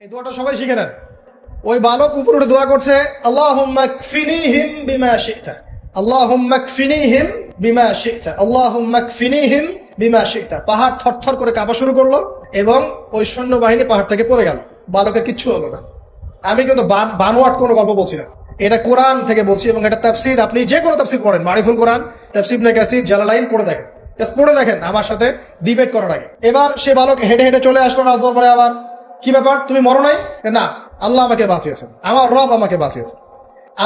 এই দোয়াটা সবাই শিখে নেন। ওই বালক উপরে উঠে দোয়া করছে, আল্লাহুম্মা কফিনিহিম বিমা শি'তা, আল্লাহুম্মা কফিনিহিম বিমা শি'তা, আল্লাহুম্মা কফিনিহিম বিমা শি'তা। পাহাড় থরথর করে কাঁপা শুরু করলো এবং ওই সৈন্যবাহিনী পাহাড় থেকে পড়ে গেল। বালকের কিচ্ছু হলো না। আমি কিন্তু বানোয়াট কোনো গল্প বলছি না, এটা কোরআন থেকে বলছি এবং এটা তাফসীর। আপনি যে কোনো তাফসীর পড়েন, মারিফুল কোরআন, তাফসীর ইবনে কাসির, জালালাইন পড়ে দেখেন, পড়ে দেখেন আমার সাথে ডিবেট করার আগে। এবার সে বালক হেঁটে হেঁটে চলে আসলো রাজদরবারে। আবার কি ব্যাপার, তুমি মরো নাই? না, আল্লাহ আমাকে বাঁচিয়েছেন, আমার রব আমাকে বাঁচিয়েছে।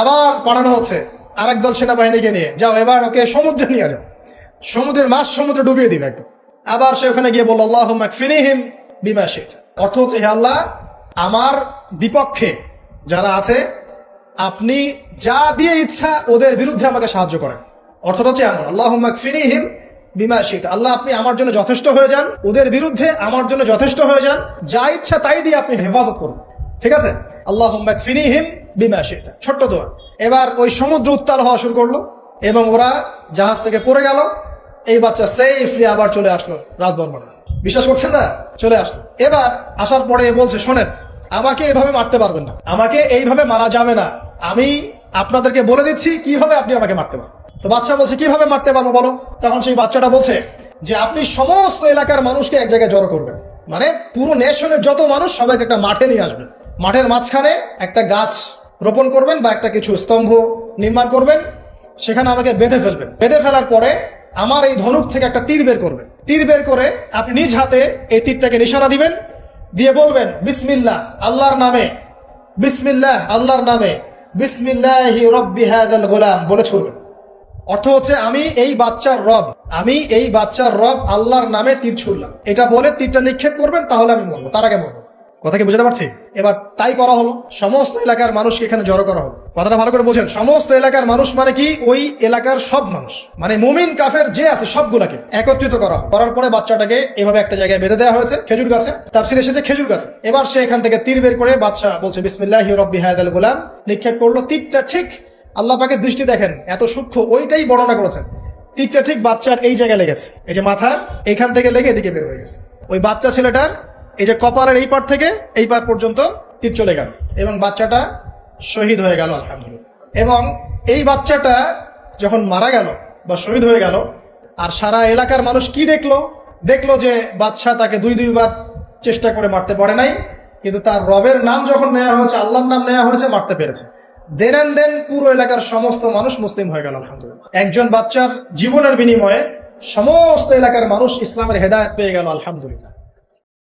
আবার পাঠানো হচ্ছে আরেক দল সেনাবাহিনীকে নিয়ে, যাও এবার ওকে সমুদ্রে নিয়ে যাও, সমুদ্রের মাছ সমুদ্রে ডুবিয়ে দিবে একদম। আবার সে ওখানে গিয়ে বলল, আল্লাহুম্মা কফিনিহিম বিমা শি'তা। অর্থ হচ্ছে, হে আল্লাহ, আমার বিপক্ষে যারা আছে আপনি যা দিয়ে ইচ্ছা ওদের বিরুদ্ধে আমাকে সাহায্য করেন। অর্থটা হচ্ছে এমন, আল্লাহুম্মা কফিনিহিম বিমা শি'তা, আল্লাহ আপনি আমার জন্য যথেষ্ট হয়ে যান, ওদের বিরুদ্ধে আমার জন্য যথেষ্ট হয়ে যান, যা ইচ্ছা তাই দিয়ে আপনি হেফাজত করুন। ঠিক আছে, আল্লাহুম্মা কফিনিহিম বিমা শি'তা, ছোট্ট দোয়া। এবার ওই সমুদ্র উত্তাল হওয়া শুরু করলো এবং ওরা জাহাজ থেকে পড়ে গেল। এই বাচ্চা সেফলি আবার চলে আসলো রাজদরবারে। বিশ্বাস করছেন না? চলে আসলো। এবার আসার পরে বলছে, শোনেন, আমাকে এইভাবে মারতে পারবেন না, আমাকে এইভাবে মারা যাবে না, আমি আপনাদেরকে বলে দিচ্ছি কিভাবে আপনি আমাকে মারতে পারেন। তো বাচ্চা বলছে, কিভাবে মারতে পারবো বলো? তখন সেই বাচ্চাটা বলছে যে, আপনি সমস্ত এলাকার মানুষকে এক জায়গায় জড়ো করবেন, মানে পুরো নেশনের যত মানুষ সবাইকে একটা মাঠে নিয়ে আসবেন, মাঠের মাঝখানে একটা গাছ রোপণ করবেন বা একটা কিছু স্তম্ভ নির্মাণ করবেন, সেখানে আমাকে বেঁধে ফেলবেন। বেঁধে ফেলার পরে আমার এই ধনুক থেকে একটা তীর বের করবেন, তীর বের করে আপনি নিজ হাতে এই তীরটাকে নিশানা দিবেন, দিয়ে বলবেন বিসমিল্লাহ আল্লাহর নামে, বিসমিল্লাহ আল্লাহর নামে, বিসমিল্লাহি রব্বি হাযাল গোলাম বলে ছুড়বেন। অর্থ হচ্ছে, আমি এই বাচ্চার রব, আমি এই বাচ্চার রব আল্লাহর নামে তীর ছুড়লাম, এটা বলে তীরটা নিক্ষেপ করবেন, তাহলে আমি মরবো, তার আগে মরবো। কথা কি বুঝতে পারছি? এবার তাই করা হলো, সমস্ত এলাকার মানুষকে এখানে জড়ো করা হলো। কথাটা ভালো করে বোঝেন, সমস্ত এলাকার মানুষ মানে কি? ওই এলাকার সব মানুষ, মানে মুমিন কাফের যে আছে সবগুলাকে একত্রিত করা করার পরে বাচ্চাটাকে এভাবে একটা জায়গায় বেঁধে দেওয়া হয়েছে, খেজুর গাছে। তাফসীরে এসেছে খেজুর গাছে। এবার সে এখান থেকে তীর বের করে, বাচ্চা বলছে বিসমিল্লাহি রব্বি হাযাল গোলাম, নিক্ষেপ করলো। তীরটা ঠিক, আল্লাহ পাকের দৃষ্টি দেখেন এত সূক্ষ্ম, ওইটাই বর্ণনা করেছেন। তীরটা ঠিক বাচ্চার এই জায়গায় লেগেছে, এই যে মাথার এইখান থেকে লেগে এদিকে বের হয়ে গেছে। ওই বাচ্চা ছেলেটার এই যে কপালের এই পার থেকে এই পার পর্যন্ত তীর চলে গেল এবং বাচ্চাটা শহীদ হয়ে গেল, আলহামদুলিল্লাহ। এবং এই বাচ্চাটা যখন মারা গেল বা শহীদ হয়ে গেল, আর সারা এলাকার মানুষ কি দেখলো? দেখলো যে বাচ্চা তাকে দুইবার চেষ্টা করে মারতে পারে নাই, কিন্তু তার রবের নাম যখন নেওয়া হয়েছে, আল্লাহর নাম নেওয়া হয়েছে, মারতে পেরেছে। দেন পুরো এলাকার সমস্ত মানুষ মুসলিম হয়ে গেল, আলহামদুলিল্লাহ। একজন বাচ্চার জীবনের বিনিময়ে সমস্ত এলাকার মানুষ ইসলামের হেদায়েত পেয়ে গেল, আলহামদুলিল্লাহ।